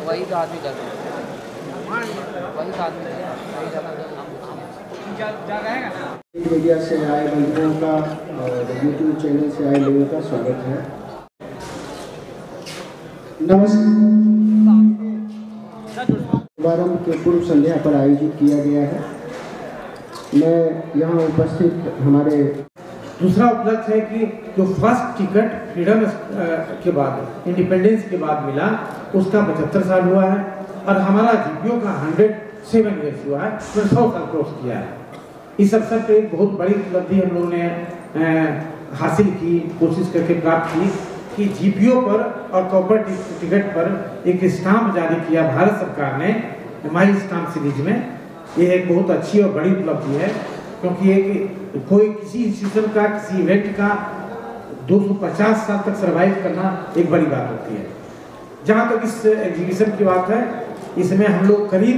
वही तो आदमी कर रहे हैं, वही तो आदमी है, वही ज़्यादा मीडिया से आए बंधुओं का और यूट्यूब चैनल से आए लोगों का स्वागत है। शुभारंभ के पूर्व संध्या पर आयोजित किया गया है। मैं यहाँ उपस्थित हमारे दूसरा उपलक्ष्य है कि जो फर्स्ट टिकट फ्रीडम के बाद, इंडिपेंडेंस के बाद मिला, उसका 75 साल हुआ है और हमारा जीपीओ का 107 ईयर्स हुआ है, 100 साल क्रॉस किया है। इस अवसर पे एक बहुत बड़ी उपलब्धि हम लोगों ने हासिल की, कोशिश करके प्राप्त की कि जीपीओ पर और कॉपर टिकट पर एक स्टाम्प जारी किया भारत सरकार ने माई स्टाम्प सीरीज में। ये एक बहुत अच्छी और बड़ी उपलब्धि है, क्योंकि एक कोई किसी इंस्टीट्यूशन का, किसी इवेंट का 250 साल तक सर्वाइव करना एक बड़ी बात होती है। जहाँ तक इस एग्जीबिशन की बात है, इसमें हम लोग करीब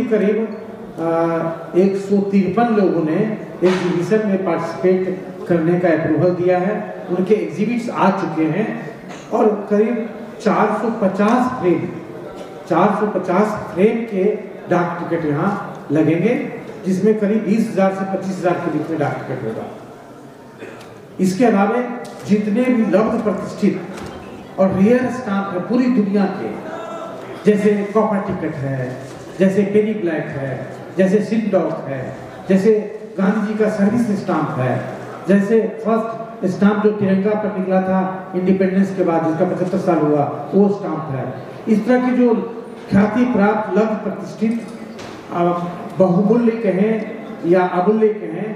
153 लोगों ने एग्जीबिशन में पार्टिसिपेट करने का अप्रूवल दिया है। उनके एग्जिबिट्स आ चुके हैं और करीब 450 फ्रेम के डाक टिकट यहाँ लगेंगे, जिसमें करीब 20,000 से 25,000 के बीच में डाक टिकट होगा। इसके अलावा जितने भी लब्ध प्रतिष्ठित और रेयर स्टाम्प है पूरी दुनिया के, जैसे कॉपर टिकट है, जैसे पेनी ब्लैक है, जैसे सिंडॉक है, जैसे गांधी जी का सर्विस स्टाम्प है, जैसे फर्स्ट स्टाम्प जो तिरंगा पर निकला था इंडिपेंडेंस के बाद, जिसका 75 साल हुआ, वो स्टाम्प है। इस तरह की जो ख्याति प्राप्त लब्ध प्रतिष्ठित बहुमूल्य कहें या अमूल्य कहें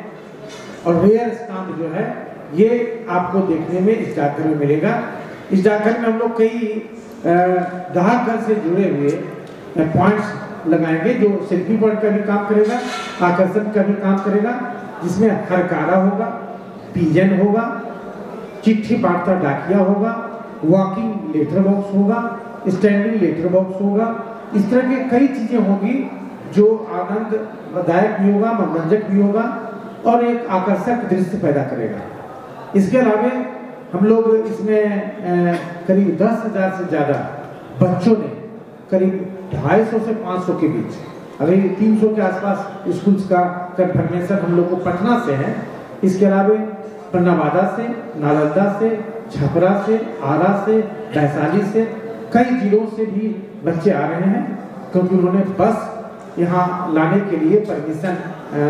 और रेयर स्टाम्प जो है, ये आपको देखने में इस डाकघर में मिलेगा। इस डाकघर में हम लोग कई डाकघर से जुड़े हुए पॉइंट्स लगाएंगे, जो सेल्फी पॉइंट का भी काम करेगा, आकर्षण का भी काम करेगा, जिसमें हरकारा होगा, पिजन होगा, चिट्ठी बांटता डाकिया होगा, वॉकिंग लेटर बॉक्स होगा, स्टैंडिंग लेटर बॉक्स होगा। इस तरह की कई चीजें होगी जो आनंददायक भी होगा, मनोरंजक भी होगा और एक आकर्षक दृश्य पैदा करेगा। इसके अलावा हम लोग इसमें करीब 10,000 से ज़्यादा बच्चों ने, करीब 250 से 500 के बीच, अभी 300 के आसपास स्कूल्स का कंफर्मेशन हम लोग को पटना से है। इसके अलावा पन्नावादा से, नालंदा से, छपरा से, आरा से, वैशाली से, कई जिलों से भी बच्चे आ रहे हैं, क्योंकि उन्होंने बस यहाँ लाने के लिए परमिशन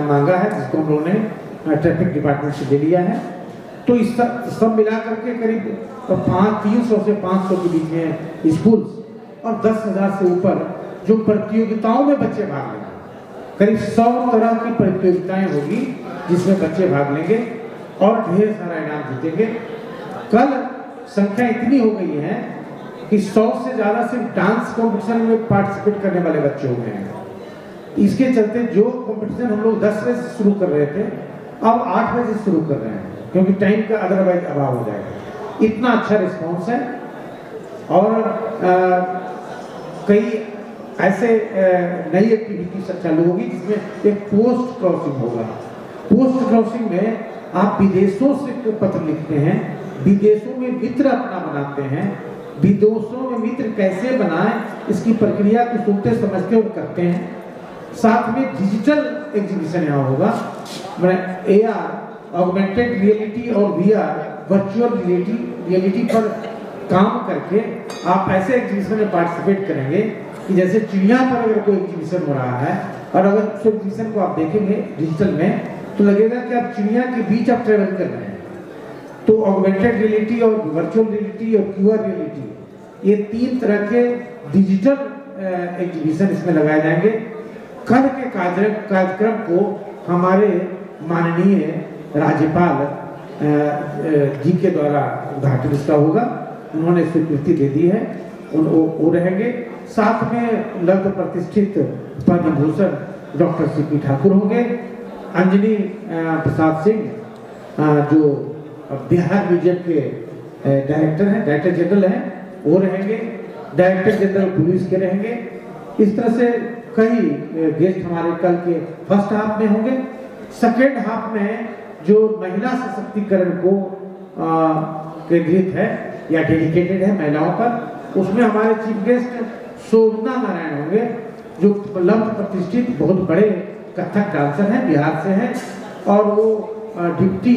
मांगा है, जिसको हम लोगों ने ट्रैफिक डिपार्टमेंट से दे लिया है। तो इस सब मिला करके करीब 300 से 500 के बीच में स्कूल्स और 10,000 से ऊपर जो प्रतियोगिताओं में बच्चे भाग लेंगे। करीब 100 तरह की प्रतियोगिताएं होगी जिसमें बच्चे भाग लेंगे और ढेर सारा इनाम जीतेंगे। कल संख्या इतनी हो गई है कि 100 से ज़्यादा सिर्फ डांस कॉम्पिटिशन में पार्टिसिपेट करने वाले बच्चे हो गए हैं। इसके चलते जो कॉम्पिटिशन हम लोग 10 बजे से शुरू कर रहे थे, अब 8 बजे से शुरू कर रहे हैं, क्योंकि टाइम का अदरवाइज अभाव हो जाएगा। इतना अच्छा रिस्पॉन्स है। और कई ऐसे नई एक्टिविटी चालू होगी जिसमें एक पोस्ट क्रॉसिंग होगा। पोस्ट क्रॉसिंग में आप विदेशों से पत्र लिखते हैं, विदेशों में मित्र अपना बनाते हैं, विदेशों में मित्र कैसे बनाएं इसकी प्रक्रिया को सुनते समझते और करते हैं। साथ में डिजिटल एग्जीबिशन यहाँ होगा, AR ऑगमेंटेड रियलिटी और VR वर्चुअल रियलिटी पर काम करके आप ऐसे एग्जीबिशन में पार्टिसिपेट करेंगे कि जैसे चिड़िया पर अगर कोई एग्जीबिशन हो रहा है और अगर उस एग्जीबिशन को आप देखेंगे डिजिटल में, तो लगेगा कि आप चिड़िया के बीच आप ट्रेवल कर रहे हैं। तो ऑगमेंटेड रियलिटी और वर्चुअल रियलिटी और QR रियलिटी, ये 3 तरह के डिजिटल एग्जीबिशन इसमें लगाए जाएंगे। कल के कार्यक्रम को हमारे माननीय राज्यपाल जी के द्वारा उद्घाटन इसका होगा, उन्होंने स्वीकृति दे दी है, वो रहेंगे। साथ में लब्ध प्रतिष्ठित पद्म भूषण डॉक्टर CP ठाकुर होंगे, अंजनी प्रसाद सिंह जो बिहार म्यूजियम के डायरेक्टर जनरल हैं, वो रहेंगे, डायरेक्टर जनरल पुलिस के रहेंगे। इस तरह से कई गेस्ट हमारे कल के फर्स्ट हाफ में होंगे। सेकेंड हाफ में जो महिला सशक्तिकरण को केंद्रित है या डेडिकेटेड है महिलाओं पर, उसमें हमारे चीफ गेस्ट शोभना नारायण होंगे, जो लब्ध प्रतिष्ठित बहुत बड़े कथक डांसर हैं, बिहार से हैं, और वो डिप्टी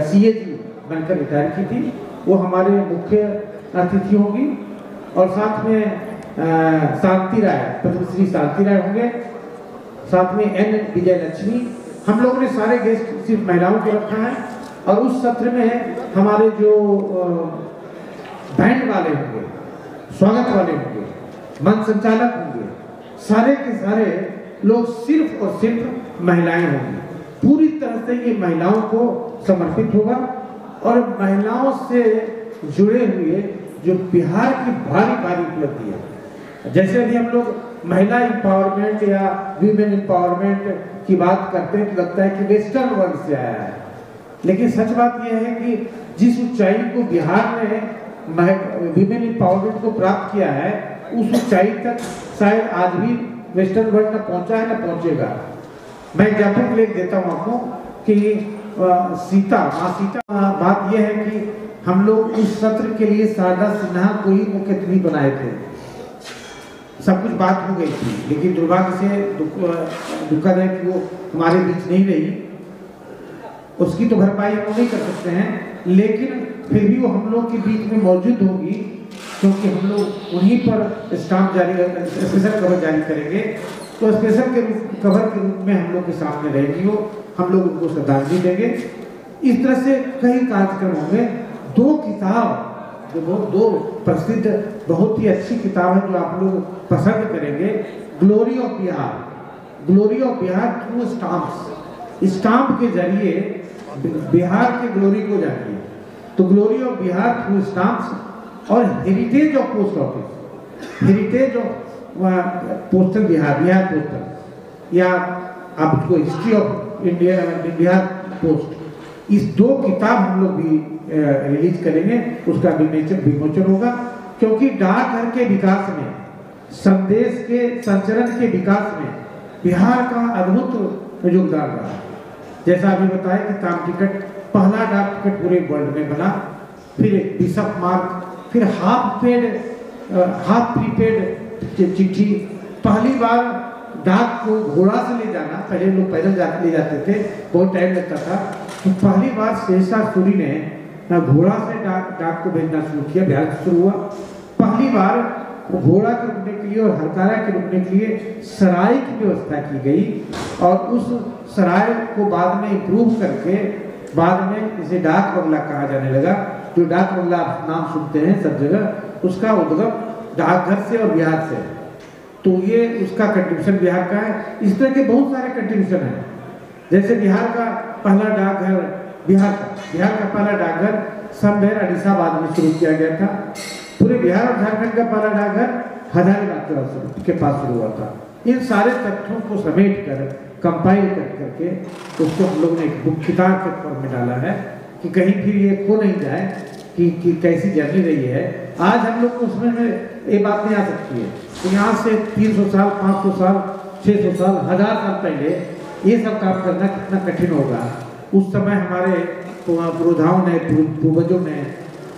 CAG बनकर रिटायर की थी। वो हमारे मुख्य अतिथि होंगी। और साथ में शांति राय, पद्मश्री शांति राय होंगे, साथ में N विजयलक्ष्मी। हम लोगों ने सारे गेस्ट सिर्फ महिलाओं को रखा है। और उस सत्र में हमारे जो बैंड वाले होंगे, स्वागत वाले होंगे, मंच संचालक होंगे, सारे के सारे लोग सिर्फ और सिर्फ महिलाएं होंगी। पूरी तरह से ये महिलाओं को समर्पित होगा। और महिलाओं से जुड़े हुए जो बिहार की भारी भारी उपलब्धि है, जैसे अभी हम लोग महिला एम्पावरमेंट या वीमेन एम्पावरमेंट की बात करते हैं तो लगता है कि वेस्टर्न वर्ल्ड से आया है, लेकिन सच बात यह है कि जिस ऊंचाई को बिहार ने वीमेन एम्पावरमेंट को प्राप्त किया है, उस ऊंचाई तक शायद आज भी वेस्टर्न वर्ल्ड न पहुंचा है, न पहुंचेगा। मैं एग्जाम्पल ले देता हूँ आपको कि माँ सीता, बात यह है कि हम लोग उस सत्र के लिए शारदा सिन्हा को ही मुख्य अतिथि बनाए थे। सब कुछ बात हो गई थी, लेकिन दुर्भाग्य से दुखद है कि वो हमारे बीच नहीं रही। उसकी तो भरपाई हम नहीं कर सकते हैं, लेकिन फिर भी वो हम लोग के बीच में मौजूद होगी, क्योंकि हम लोग उन्हीं पर स्टाम्प जारी, स्पेशल कवर जारी करेंगे। तो स्पेशल कवर के रूप में हम लोग के सामने रहेंगी वो, हम लोग उनको श्रद्धांजलि देंगे। इस तरह से कई कार्यक्रम होंगे। 2 किताब जो दो प्रसिद्ध बहुत ही अच्छी किताब है जो आप लोग पसंद करेंगे। Glory of Bihar, glory of Bihar through stamps, stamp के जरिए बिहार के ग्लोरी को जानिए। तो glory of Bihar through stamps और heritage of post office, heritage of postal Bihar, Bihar postal, या आप उसको history of India Bihar post, इस 2 किताब हम लोग भी रिलीज करेंगे। उसका विमोचन होगा, क्योंकि डाकघर के विकास में, संदेश के संचरण के विकास में बिहार का अद्भुत योगदान रहा। जैसा अभी बताया कि ताम टिकट, पहला डाक टिकट पूरे वर्ल्ड में बना, फिर बिशप मार्क, फिर हाफ प्रीपेड चिट्ठी। पहली बार डाक को घोड़ा से ले जाना, पहले लोग पैदल ले जाते थे, बहुत टाइम लगता था। तो पहली बार शेरशाह सूरी ने घोड़ा से डाक को भेजना शुरू किया, बिहार से शुरू हुआ। पहली बार घोड़ा के रुकने के लिए और हरकारा के रुकने के लिए सराय की व्यवस्था की गई, और उस सराय को बाद में इम्प्रूव करके बाद में इसे डाक बंगला कहा जाने लगा। जो डाक बंगला आप नाम सुनते हैं सब जगह, उसका उद्गम डाकघर से और बिहार से। तो ये उसका कंट्रीब्यूशन बिहार का है। इस तरह के बहुत सारे कंट्रीब्यूशन हैं। जैसे बिहार का पहला डाकघर, बिहार का पहला डाकघर समवेयर अडिसाबाद में शुरू किया गया था। पूरे बिहार और झारखंड का पहला डाकघर हजारीबाग के पास शुरू हुआ था। इन सारे तथ्यों को समेट कर, कंपाइल करके उसको हम लोग ने एक बुक किताब के फॉर्म में डाला है कि कहीं फिर ये खो नहीं जाए कि कैसी जर्नी रही है। आज हम लोग को उसमें ये बात नहीं आ सकती है। तो यहाँ से 300 साल, 500 साल, 600 साल, 1000 साल पहले ये सब काम करना कितना कठिन होगा। उस समय हमारे पुरोधाओं ने, पूर्वजों ने,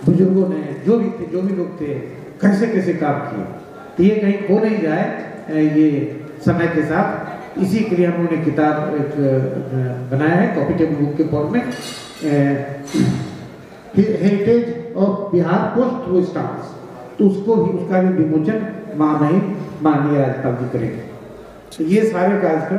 बुजुर्गों ने, जो भी लोग थे, कैसे कैसे काम किए। तो ये कहीं खो नहीं जाए ये समय के साथ। इसी के लिए हम लोगों ने किताब एक बनाया है कॉपी टेबल बुक के फॉर्म में, heritage of Bihar post through stamps. तो उसको भी, उसका भी विमोचन माननीय राज्यपाल जी करेंगे। तो ये सारे कार्यक्रम